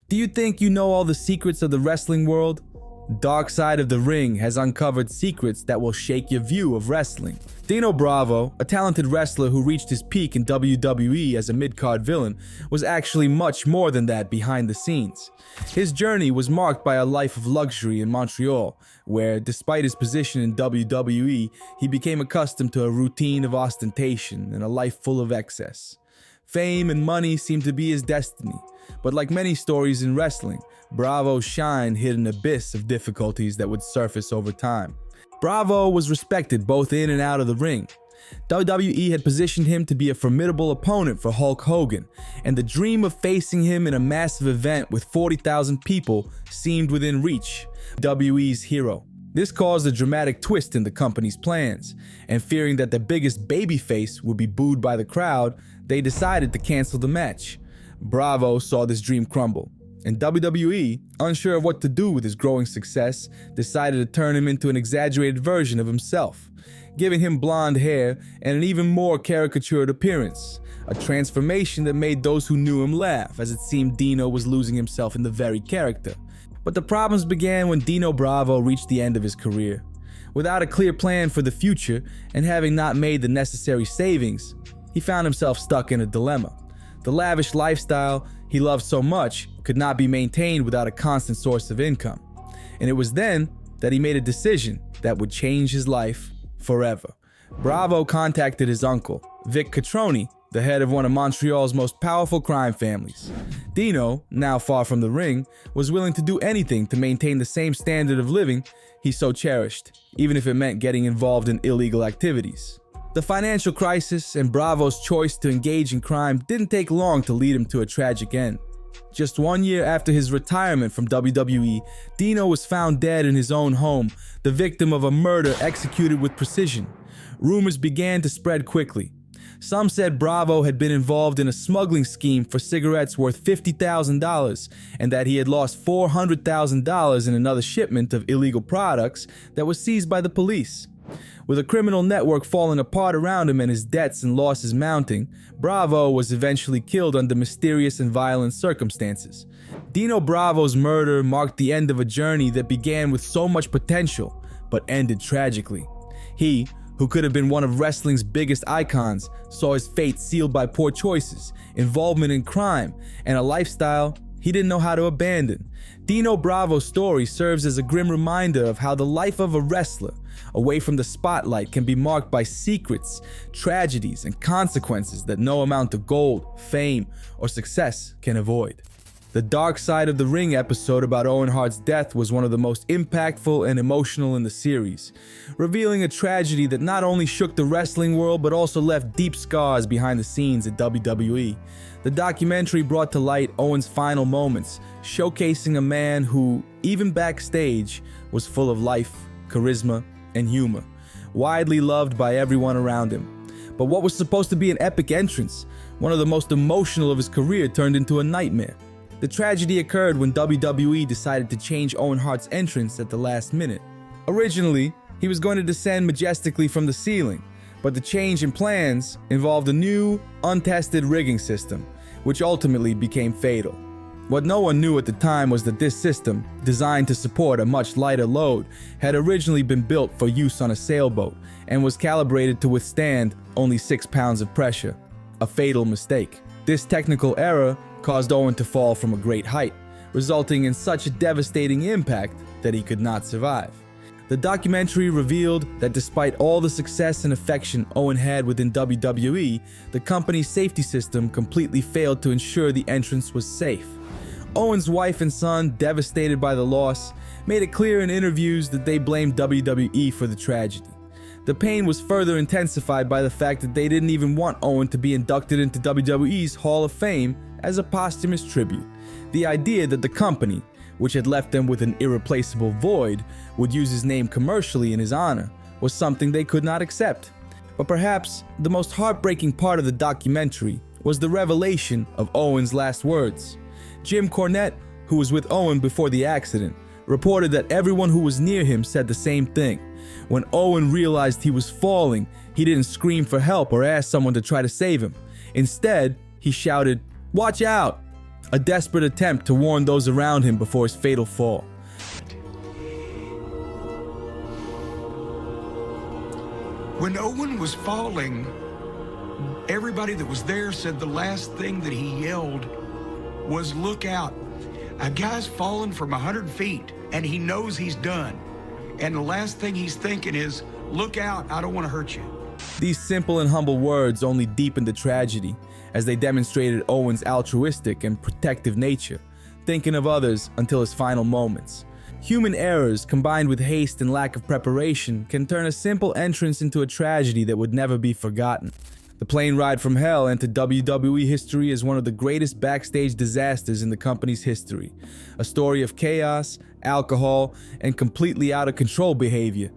Do you think you know all the secrets of the wrestling world? Dark Side of the Ring has uncovered secrets that will shake your view of wrestling. Dino Bravo, a talented wrestler who reached his peak in WWE as a mid-card villain, was actually much more than that behind the scenes. His journey was marked by a life of luxury in Montreal, where, despite his position in WWE, he became accustomed to a routine of ostentation and a life full of excess. Fame and money seemed to be his destiny, but like many stories in wrestling, Bravo's shine hid an abyss of difficulties that would surface over time. Bravo was respected both in and out of the ring. WWE had positioned him to be a formidable opponent for Hulk Hogan, and the dream of facing him in a massive event with 40,000 people seemed within reach. WWE's hero. This caused a dramatic twist in the company's plans, and fearing that the biggest babyface would be booed by the crowd, they decided to cancel the match. Bravo saw this dream crumble, and WWE, unsure of what to do with his growing success, decided to turn him into an exaggerated version of himself, giving him blonde hair and an even more caricatured appearance, a transformation that made those who knew him laugh, as it seemed Dino was losing himself in the very character. But the problems began when Dino Bravo reached the end of his career. Without a clear plan for the future, and having not made the necessary savings, he found himself stuck in a dilemma. The lavish lifestyle he loved so much could not be maintained without a constant source of income. And it was then that he made a decision that would change his life forever. Bravo contacted his uncle, Vic Catroni, the head of one of Montreal's most powerful crime families. Dino, now far from the ring, was willing to do anything to maintain the same standard of living he so cherished, even if it meant getting involved in illegal activities. The financial crisis and Bravo's choice to engage in crime didn't take long to lead him to a tragic end. Just 1 year after his retirement from WWE, Dino was found dead in his own home, the victim of a murder executed with precision. Rumors began to spread quickly. Some said Bravo had been involved in a smuggling scheme for cigarettes worth $50,000 and that he had lost $400,000 in another shipment of illegal products that was seized by the police. With a criminal network falling apart around him and his debts and losses mounting, Bravo was eventually killed under mysterious and violent circumstances. Dino Bravo's murder marked the end of a journey that began with so much potential, but ended tragically. He, who could have been one of wrestling's biggest icons, saw his fate sealed by poor choices, involvement in crime, and a lifestyle he didn't know how to abandon. Dino Bravo's story serves as a grim reminder of how the life of a wrestler, away from the spotlight, can be marked by secrets, tragedies, and consequences that no amount of gold, fame, or success can avoid. The Dark Side of the Ring episode about Owen Hart's death was one of the most impactful and emotional in the series, revealing a tragedy that not only shook the wrestling world but also left deep scars behind the scenes at WWE. The documentary brought to light Owen's final moments, showcasing a man who, even backstage, was full of life, charisma, and humor, widely loved by everyone around him. But what was supposed to be an epic entrance, one of the most emotional of his career, turned into a nightmare. The tragedy occurred when WWE decided to change Owen Hart's entrance at the last minute. Originally, he was going to descend majestically from the ceiling, but the change in plans involved a new, untested rigging system, which ultimately became fatal. What no one knew at the time was that this system, designed to support a much lighter load, had originally been built for use on a sailboat and was calibrated to withstand only 6 pounds of pressure. A fatal mistake. This technical error caused Owen to fall from a great height, resulting in such a devastating impact that he could not survive. The documentary revealed that despite all the success and affection Owen had within WWE, the company's safety system completely failed to ensure the entrance was safe. Owen's wife and son, devastated by the loss, made it clear in interviews that they blamed WWE for the tragedy. The pain was further intensified by the fact that they didn't even want Owen to be inducted into WWE's Hall of Fame as a posthumous tribute. The idea that the company, which had left them with an irreplaceable void, would use his name commercially in his honor was something they could not accept. But perhaps the most heartbreaking part of the documentary was the revelation of Owen's last words. Jim Cornette, who was with Owen before the accident, reported that everyone who was near him said the same thing. When Owen realized he was falling, he didn't scream for help or ask someone to try to save him. Instead, he shouted, "Watch out!" a desperate attempt to warn those around him before his fatal fall. When Owen was falling, everybody that was there said the last thing that he yelled was, "Look out. A guy's fallen from 100 feet and he knows he's done. And the last thing he's thinking is, look out, I don't want to hurt you." These simple and humble words only deepened the tragedy as they demonstrated Owen's altruistic and protective nature, thinking of others until his final moments. Human errors combined with haste and lack of preparation can turn a simple entrance into a tragedy that would never be forgotten. The plane ride from hell entered WWE history as one of the greatest backstage disasters in the company's history. A story of chaos, alcohol, and completely out of control behavior.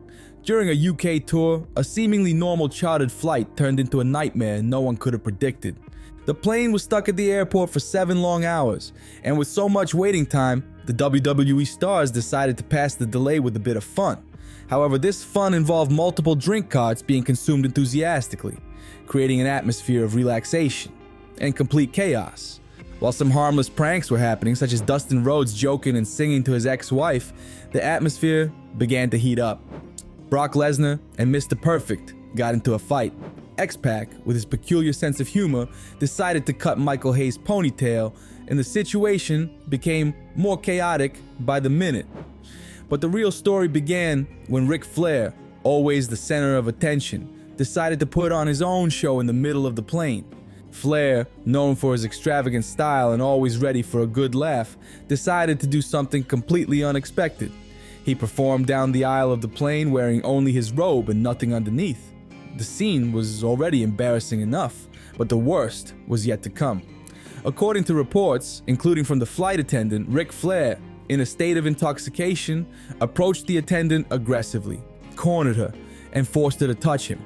During a UK tour, a seemingly normal chartered flight turned into a nightmare no one could have predicted. The plane was stuck at the airport for 7 long hours, and with so much waiting time, the WWE stars decided to pass the delay with a bit of fun. However, this fun involved multiple drink carts being consumed enthusiastically, creating an atmosphere of relaxation and complete chaos. While some harmless pranks were happening, such as Dustin Rhodes joking and singing to his ex-wife, the atmosphere began to heat up. Brock Lesnar and Mr. Perfect got into a fight. X-Pac, with his peculiar sense of humor, decided to cut Michael Hayes' ponytail, and the situation became more chaotic by the minute. But the real story began when Ric Flair, always the center of attention, decided to put on his own show in the middle of the plane. Flair, known for his extravagant style and always ready for a good laugh, decided to do something completely unexpected. He performed down the aisle of the plane wearing only his robe and nothing underneath. The scene was already embarrassing enough, but the worst was yet to come. According to reports, including from the flight attendant, Ric Flair, in a state of intoxication, approached the attendant aggressively, cornered her, and forced her to touch him.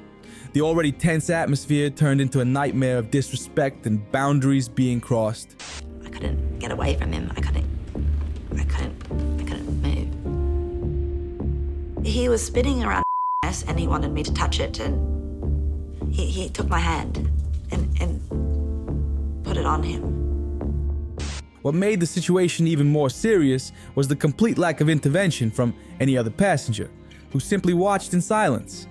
The already tense atmosphere turned into a nightmare of disrespect and boundaries being crossed. I couldn't get away from him. I couldn't move. He was spinning around and he wanted me to touch it, and he took my hand and put it on him. What made the situation even more serious was the complete lack of intervention from any other passenger, who simply watched in silence.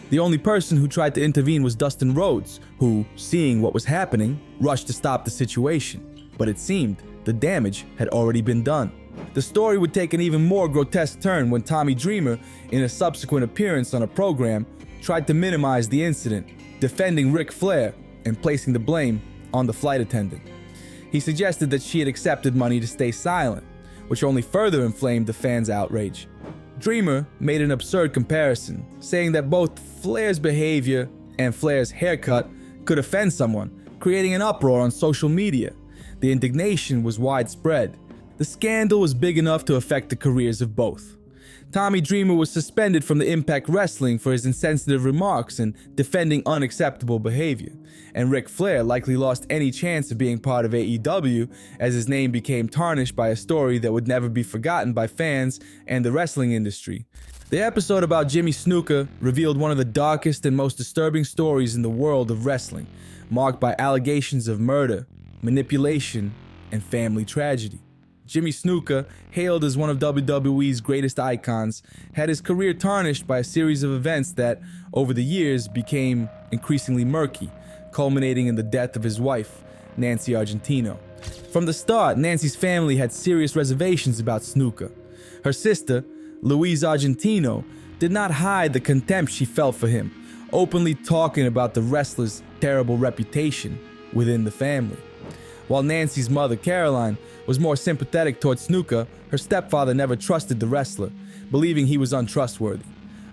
The only person who tried to intervene was Dustin Rhodes, who, seeing what was happening, rushed to stop the situation. But it seemed the damage had already been done. The story would take an even more grotesque turn when Tommy Dreamer, in a subsequent appearance on a program, tried to minimize the incident, defending Ric Flair and placing the blame on the flight attendant. He suggested that she had accepted money to stay silent, which only further inflamed the fans' outrage. Dreamer made an absurd comparison, saying that both Flair's behavior and Flair's haircut could offend someone, creating an uproar on social media. The indignation was widespread. The scandal was big enough to affect the careers of both. Tommy Dreamer was suspended from the Impact Wrestling for his insensitive remarks and defending unacceptable behavior, and Ric Flair likely lost any chance of being part of AEW as his name became tarnished by a story that would never be forgotten by fans and the wrestling industry. The episode about Jimmy Snuka revealed one of the darkest and most disturbing stories in the world of wrestling, marked by allegations of murder, manipulation, and family tragedy. Jimmy Snuka, hailed as one of WWE's greatest icons, had his career tarnished by a series of events that, over the years, became increasingly murky, culminating in the death of his wife, Nancy Argentino. From the start, Nancy's family had serious reservations about Snooka. Her sister, Louise Argentino, did not hide the contempt she felt for him, openly talking about the wrestler's terrible reputation within the family. While Nancy's mother, Caroline, was more sympathetic towards Snooka, her stepfather never trusted the wrestler, believing he was untrustworthy.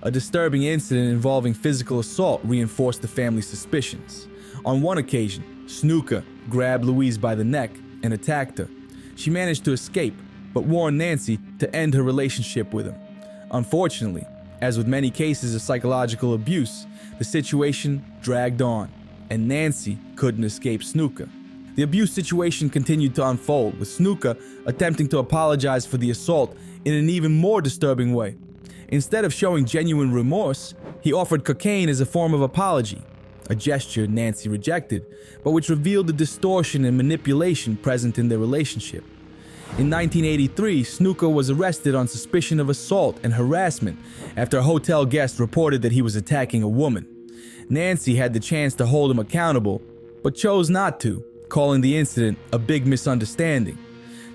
A disturbing incident involving physical assault reinforced the family's suspicions. On one occasion, Snooka grabbed Louise by the neck and attacked her. She managed to escape, but warned Nancy to end her relationship with him. Unfortunately, as with many cases of psychological abuse, the situation dragged on, and Nancy couldn't escape Snooka. The abuse situation continued to unfold, with Snooka attempting to apologize for the assault in an even more disturbing way. Instead of showing genuine remorse, he offered cocaine as a form of apology, a gesture Nancy rejected, but which revealed the distortion and manipulation present in their relationship. In 1983, Snooka was arrested on suspicion of assault and harassment after a hotel guest reported that he was attacking a woman. Nancy had the chance to hold him accountable, but chose not to, calling the incident a big misunderstanding.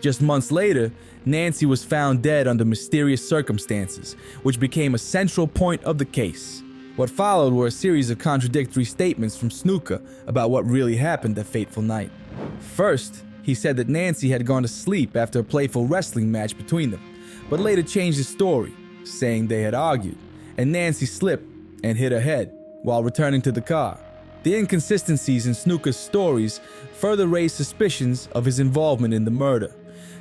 Just months later, Nancy was found dead under mysterious circumstances, which became a central point of the case. What followed were a series of contradictory statements from Snooka about what really happened that fateful night. First, he said that Nancy had gone to sleep after a playful wrestling match between them, but later changed his story, saying they had argued, and Nancy slipped and hit her head while returning to the car. The inconsistencies in Snooka's stories further raised suspicions of his involvement in the murder.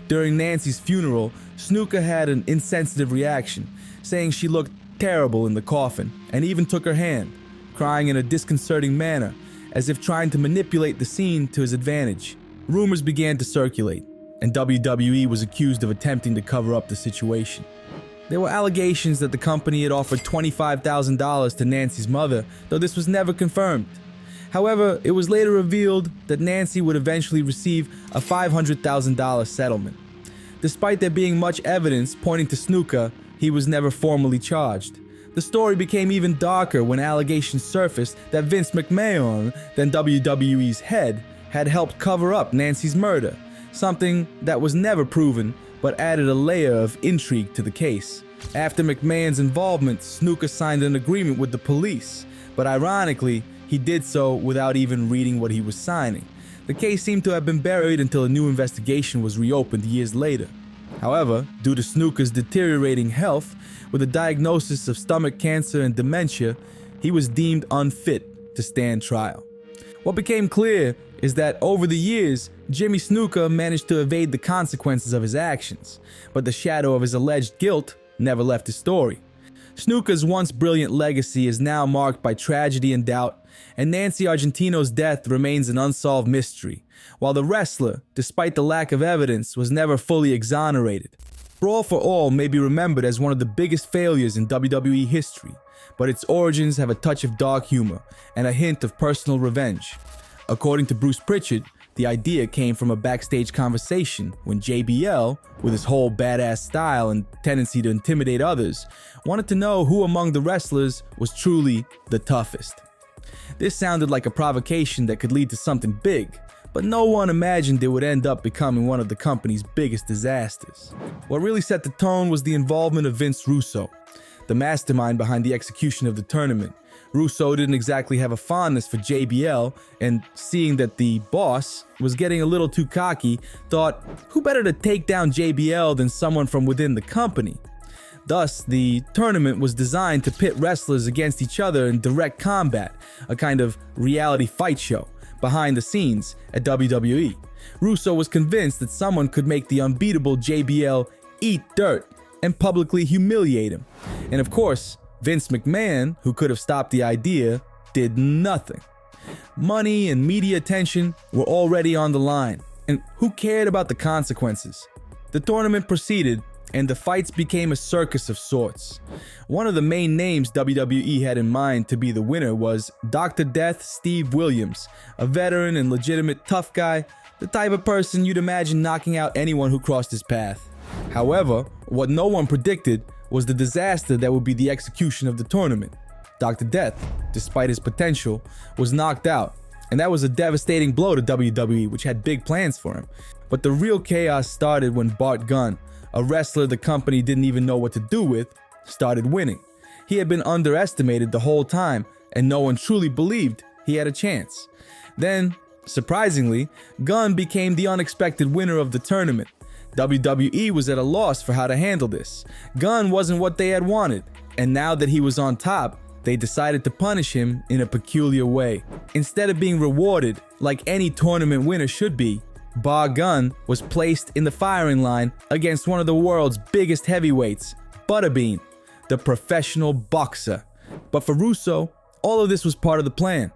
During Nancy's funeral, Snooka had an insensitive reaction, saying she looked terrible in the coffin, and even took her hand, crying in a disconcerting manner, as if trying to manipulate the scene to his advantage. Rumors began to circulate, and WWE was accused of attempting to cover up the situation. There were allegations that the company had offered $25,000 to Nancy's mother, though this was never confirmed. However, it was later revealed that Nancy would eventually receive a $500,000 settlement. Despite there being much evidence pointing to Snooka, he was never formally charged. The story became even darker when allegations surfaced that Vince McMahon, then WWE's head, had helped cover up Nancy's murder, something that was never proven but added a layer of intrigue to the case. After McMahon's involvement, Snooka signed an agreement with the police, but ironically, he did so without even reading what he was signing. The case seemed to have been buried until a new investigation was reopened years later. However, due to Snooka's deteriorating health, with a diagnosis of stomach cancer and dementia, he was deemed unfit to stand trial. What became clear is that over the years, Jimmy Snuka managed to evade the consequences of his actions, but the shadow of his alleged guilt never left his story. Snooka's once brilliant legacy is now marked by tragedy and doubt, and Nancy Argentino's death remains an unsolved mystery, while the wrestler, despite the lack of evidence, was never fully exonerated. Brawl for All may be remembered as one of the biggest failures in WWE history, but its origins have a touch of dark humor and a hint of personal revenge. According to Bruce Pritchard, the idea came from a backstage conversation when JBL, with his whole badass style and tendency to intimidate others, wanted to know who among the wrestlers was truly the toughest. This sounded like a provocation that could lead to something big, but no one imagined it would end up becoming one of the company's biggest disasters. What really set the tone was the involvement of Vince Russo, the mastermind behind the execution of the tournament. Russo didn't exactly have a fondness for JBL, and seeing that the boss was getting a little too cocky, thought, who better to take down JBL than someone from within the company? Thus, the tournament was designed to pit wrestlers against each other in direct combat, a kind of reality fight show behind the scenes at WWE. Russo was convinced that someone could make the unbeatable JBL eat dirt and publicly humiliate him. And of course, Vince McMahon, who could have stopped the idea, did nothing. Money and media attention were already on the line, and who cared about the consequences? The tournament proceeded, and the fights became a circus of sorts. One of the main names WWE had in mind to be the winner was Dr. Death Steve Williams, a veteran and legitimate tough guy, the type of person you'd imagine knocking out anyone who crossed his path. However, what no one predicted was the disaster that would be the execution of the tournament. Dr. Death, despite his potential, was knocked out, and that was a devastating blow to WWE, which had big plans for him. But the real chaos started when Bart Gunn, a wrestler the company didn't even know what to do with, started winning. He had been underestimated the whole time, and no one truly believed he had a chance. Then, surprisingly, Gunn became the unexpected winner of the tournament. WWE was at a loss for how to handle this. Gunn wasn't what they had wanted, and now that he was on top, they decided to punish him in a peculiar way. Instead of being rewarded like any tournament winner should be, Bar Gunn was placed in the firing line against one of the world's biggest heavyweights, Butterbean, the professional boxer. But for Russo, all of this was part of the plan.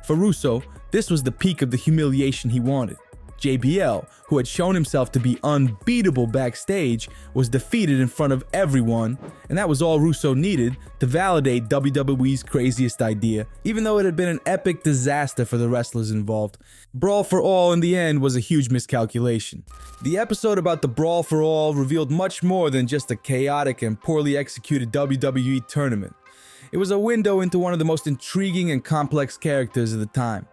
For Russo, this was the peak of the humiliation he wanted. JBL, who had shown himself to be unbeatable backstage, was defeated in front of everyone, and that was all Russo needed to validate WWE's craziest idea, even though it had been an epic disaster for the wrestlers involved. Brawl for All in the end was a huge miscalculation. The episode about the Brawl for All revealed much more than just a chaotic and poorly executed WWE tournament. It was a window into one of the most intriguing and complex characters of the time.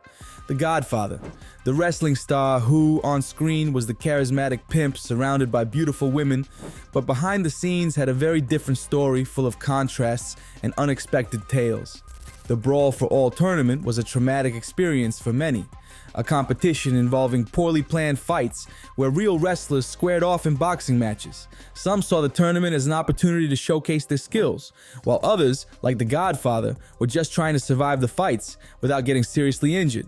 The Godfather, the wrestling star who, on screen, was the charismatic pimp surrounded by beautiful women, but behind the scenes had a very different story full of contrasts and unexpected tales. The Brawl for All tournament was a traumatic experience for many, a competition involving poorly planned fights where real wrestlers squared off in boxing matches. Some saw the tournament as an opportunity to showcase their skills, while others, like the Godfather, were just trying to survive the fights without getting seriously injured.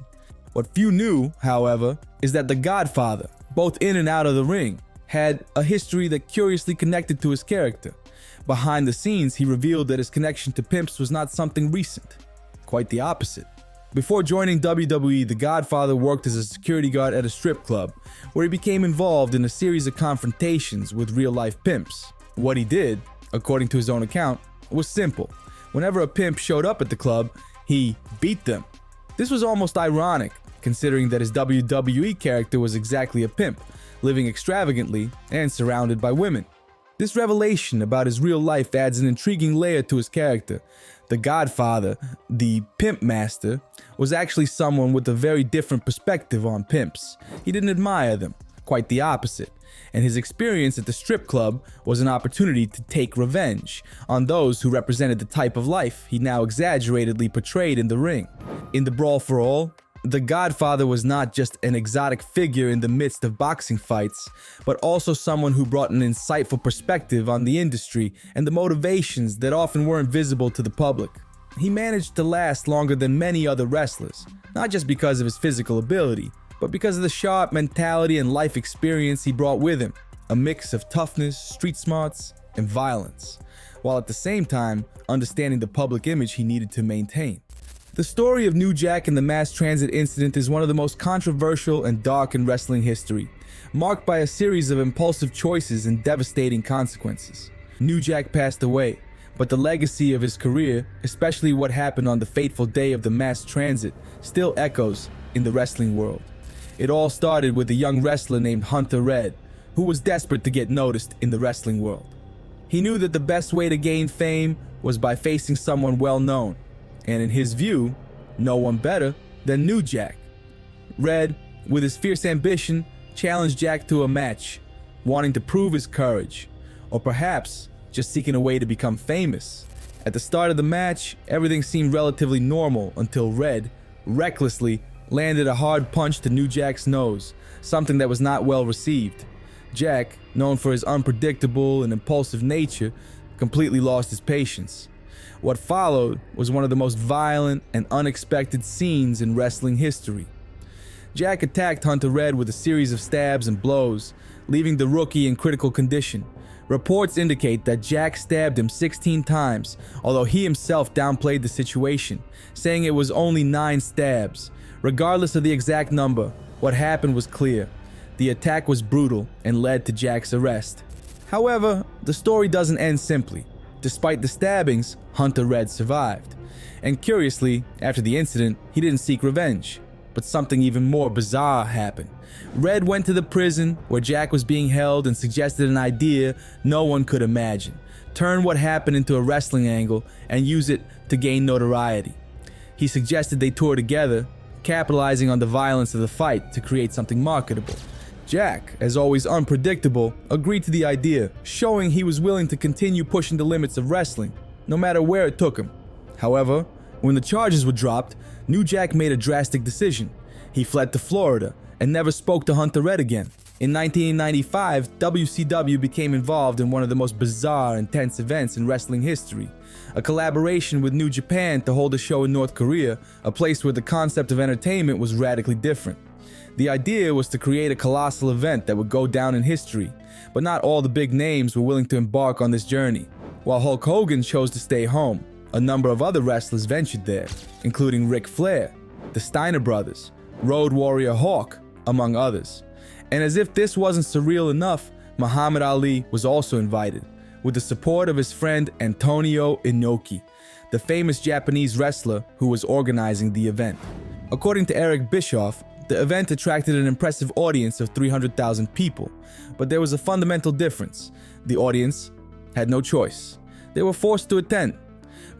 What few knew, however, is that the Godfather, both in and out of the ring, had a history that curiously connected to his character. Behind the scenes, he revealed that his connection to pimps was not something recent. Quite the opposite. Before joining WWE, the Godfather worked as a security guard at a strip club, where he became involved in a series of confrontations with real-life pimps. What he did, according to his own account, was simple. Whenever a pimp showed up at the club, he beat them. This was almost ironic, considering that his WWE character was exactly a pimp, living extravagantly and surrounded by women. This revelation about his real life adds an intriguing layer to his character. The Godfather, the pimp master, was actually someone with a very different perspective on pimps. He didn't admire them, quite the opposite. And his experience at the strip club was an opportunity to take revenge on those who represented the type of life he now exaggeratedly portrayed in the ring. In the Brawl for All, the Godfather was not just an exotic figure in the midst of boxing fights, but also someone who brought an insightful perspective on the industry and the motivations that often weren't visible to the public. He managed to last longer than many other wrestlers, not just because of his physical ability, but because of the sharp mentality and life experience he brought with him, a mix of toughness, street smarts, and violence, while at the same time understanding the public image he needed to maintain. The story of New Jack and the mass transit incident is one of the most controversial and dark in wrestling history, marked by a series of impulsive choices and devastating consequences. New Jack passed away, but the legacy of his career, especially what happened on the fateful day of the mass transit, still echoes in the wrestling world. It all started with a young wrestler named Hunter Red, who was desperate to get noticed in the wrestling world. He knew that the best way to gain fame was by facing someone well known, and in his view, no one better than New Jack. Red, with his fierce ambition, challenged Jack to a match, wanting to prove his courage, or perhaps just seeking a way to become famous. At the start of the match, everything seemed relatively normal until Red, recklessly, landed a hard punch to New Jack's nose, something that was not well received. Jack, known for his unpredictable and impulsive nature, completely lost his patience. What followed was one of the most violent and unexpected scenes in wrestling history. Jack attacked Hunter Red with a series of stabs and blows, leaving the rookie in critical condition. Reports indicate that Jack stabbed him 16 times, although he himself downplayed the situation, saying it was only 9 stabs. Regardless of the exact number, what happened was clear. The attack was brutal and led to Jack's arrest. However, the story doesn't end simply. Despite the stabbings, Hunter Red survived. And curiously, after the incident, he didn't seek revenge. But something even more bizarre happened. Red went to the prison where Jack was being held and suggested an idea no one could imagine. Turn what happened into a wrestling angle and use it to gain notoriety. He suggested they tour together, capitalizing on the violence of the fight to create something marketable. Jack, as always unpredictable, agreed to the idea, showing he was willing to continue pushing the limits of wrestling, no matter where it took him. However, when the charges were dropped, New Jack made a drastic decision. He fled to Florida and never spoke to Hunter Red again. In 1995, WCW became involved in one of the most bizarre and tense events in wrestling history, a collaboration with New Japan to hold a show in North Korea, a place where the concept of entertainment was radically different. The idea was to create a colossal event that would go down in history, but not all the big names were willing to embark on this journey. While Hulk Hogan chose to stay home, a number of other wrestlers ventured there, including Ric Flair, the Steiner Brothers, Road Warrior Hawk, among others. And as if this wasn't surreal enough, Muhammad Ali was also invited, with the support of his friend Antonio Inoki, the famous Japanese wrestler who was organizing the event. According to Eric Bischoff, the event attracted an impressive audience of 300,000 people, but there was a fundamental difference. The audience had no choice. They were forced to attend,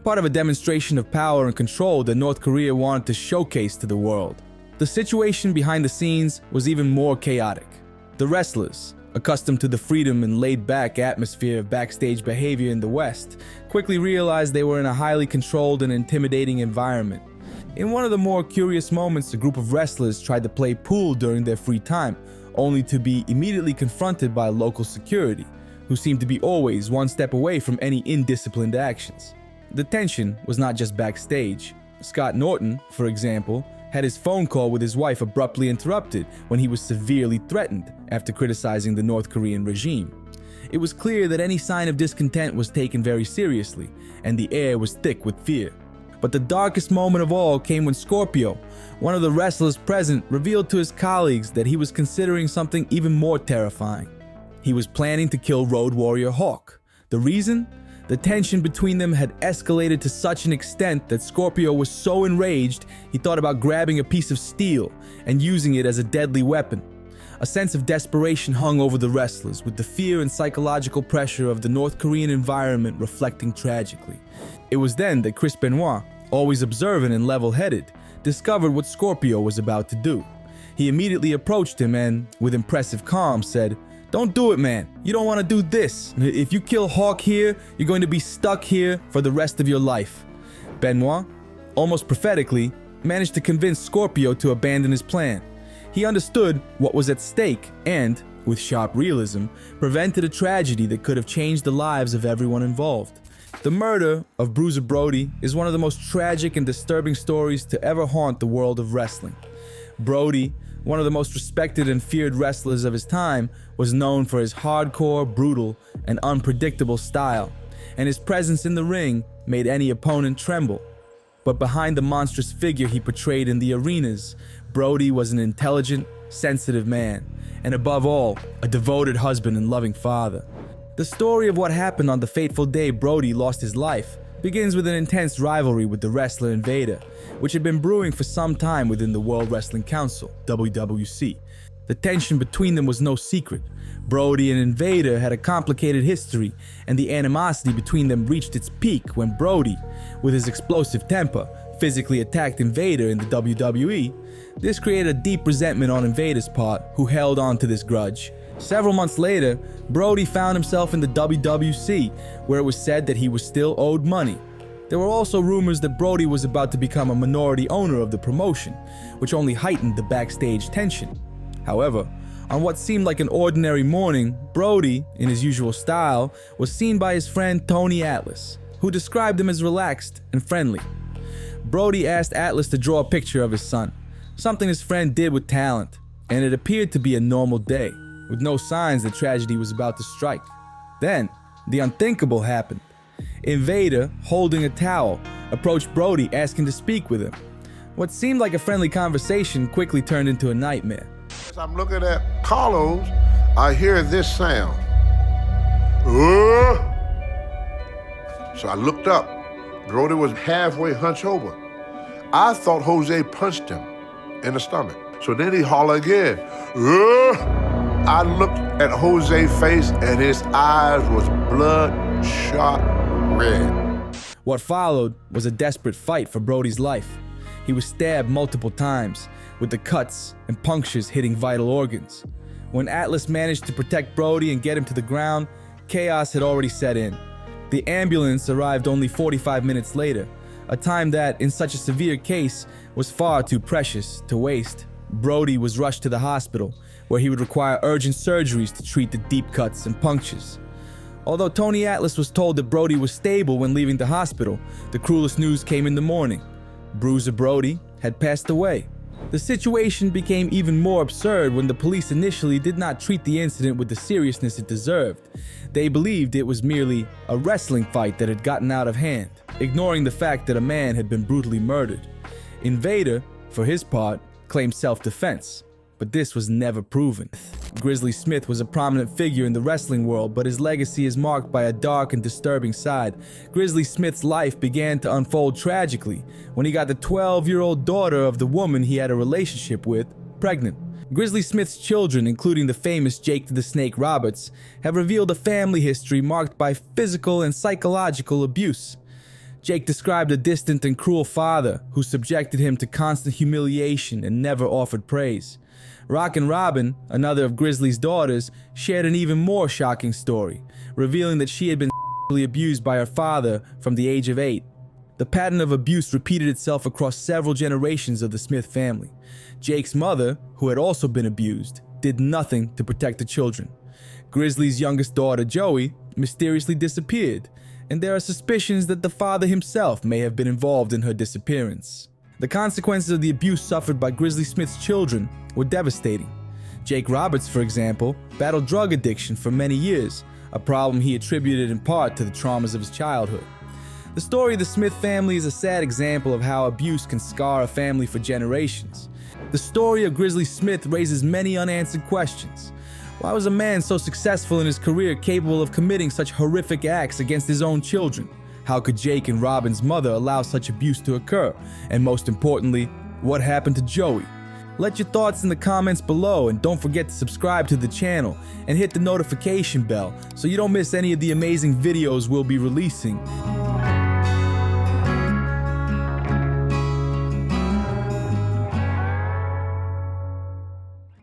part of a demonstration of power and control that North Korea wanted to showcase to the world. The situation behind the scenes was even more chaotic. The wrestlers, accustomed to the freedom and laid-back atmosphere of backstage behavior in the West, quickly realized they were in a highly controlled and intimidating environment. In one of the more curious moments, a group of wrestlers tried to play pool during their free time, only to be immediately confronted by local security, who seemed to be always one step away from any indisciplined actions. The tension was not just backstage. Scott Norton, for example, had his phone call with his wife abruptly interrupted when he was severely threatened after criticizing the North Korean regime. It was clear that any sign of discontent was taken very seriously, and the air was thick with fear. But the darkest moment of all came when Scorpio, one of the wrestlers present, revealed to his colleagues that he was considering something even more terrifying. He was planning to kill Road Warrior Hawk. The reason? The tension between them had escalated to such an extent that Scorpio was so enraged he thought about grabbing a piece of steel and using it as a deadly weapon. A sense of desperation hung over the wrestlers, with the fear and psychological pressure of the North Korean environment reflecting tragically. It was then that Chris Benoit, always observant and level-headed, discovered what Scorpio was about to do. He immediately approached him and, with impressive calm, said, "Don't do it, man. You don't want to do this. If you kill Hawk here, you're going to be stuck here for the rest of your life." Benoit, almost prophetically, managed to convince Scorpio to abandon his plan. He understood what was at stake and, with sharp realism, prevented a tragedy that could have changed the lives of everyone involved. The murder of Bruno Brody is one of the most tragic and disturbing stories to ever haunt the world of wrestling. Brody, one of the most respected and feared wrestlers of his time, was known for his hardcore, brutal, and unpredictable style, and his presence in the ring made any opponent tremble. But behind the monstrous figure he portrayed in the arenas, Brody was an intelligent, sensitive man, and above all, a devoted husband and loving father. The story of what happened on the fateful day Brody lost his life begins with an intense rivalry with the wrestler Invader, which had been brewing for some time within the World Wrestling Council, WWC. The tension between them was no secret. Brody and Invader had a complicated history, and the animosity between them reached its peak when Brody, with his explosive temper, physically attacked Invader in the WWE. This created a deep resentment on Invader's part, who held on to this grudge. Several months later, Brody found himself in the WWC, where it was said that he was still owed money. There were also rumors that Brody was about to become a minority owner of the promotion, which only heightened the backstage tension. However, on what seemed like an ordinary morning, Brody, in his usual style, was seen by his friend Tony Atlas, who described him as relaxed and friendly. Brody asked Atlas to draw a picture of his son, something his friend did with talent, and it appeared to be a normal day, with no signs that tragedy was about to strike. Then, the unthinkable happened. Invader, holding a towel, approached Brody asking to speak with him. What seemed like a friendly conversation quickly turned into a nightmare. As I'm looking at Carlos, I hear this sound. So I looked up. Brody was halfway hunched over. I thought Jose punched him in the stomach. So then he hollered again. I looked at Jose's face and his eyes was bloodshot red. What followed was a desperate fight for Brody's life. He was stabbed multiple times, with the cuts and punctures hitting vital organs. When Atlas managed to protect Brody and get him to the ground, chaos had already set in. The ambulance arrived only 45 minutes later, a time that, in such a severe case, was far too precious to waste. Brody was rushed to the hospital, where he would require urgent surgeries to treat the deep cuts and punctures. Although Tony Atlas was told that Brody was stable when leaving the hospital, the cruelest news came in the morning. Bruiser Brody had passed away. The situation became even more absurd when the police initially did not treat the incident with the seriousness it deserved. They believed it was merely a wrestling fight that had gotten out of hand, ignoring the fact that a man had been brutally murdered. Invader, for his part, claimed self-defense. but this was never proven. Grizzly Smith was a prominent figure in the wrestling world, but his legacy is marked by a dark and disturbing side. Grizzly Smith's life began to unfold tragically when he got the 12-year-old daughter of the woman he had a relationship with pregnant. Grizzly Smith's children, including the famous Jake the Snake Roberts, have revealed a family history marked by physical and psychological abuse. Jake described a distant and cruel father who subjected him to constant humiliation and never offered praise. Rockin' Robin, another of Grizzly's daughters, shared an even more shocking story, revealing that she had been sexually abused by her father from the age of 8. The pattern of abuse repeated itself across several generations of the Smith family. Jake's mother, who had also been abused, did nothing to protect the children. Grizzly's youngest daughter, Joey, mysteriously disappeared, and there are suspicions that the father himself may have been involved in her disappearance. The consequences of the abuse suffered by Grizzly Smith's children were devastating. Jake Roberts, for example, battled drug addiction for many years, a problem he attributed in part to the traumas of his childhood. The story of the Smith family is a sad example of how abuse can scar a family for generations. The story of Grizzly Smith raises many unanswered questions. Why was a man so successful in his career capable of committing such horrific acts against his own children? How could Jake and Robin's mother allow such abuse to occur? And most importantly, what happened to Joey? Let your thoughts in the comments below, and don't forget to subscribe to the channel and hit the notification bell so you don't miss any of the amazing videos we'll be releasing.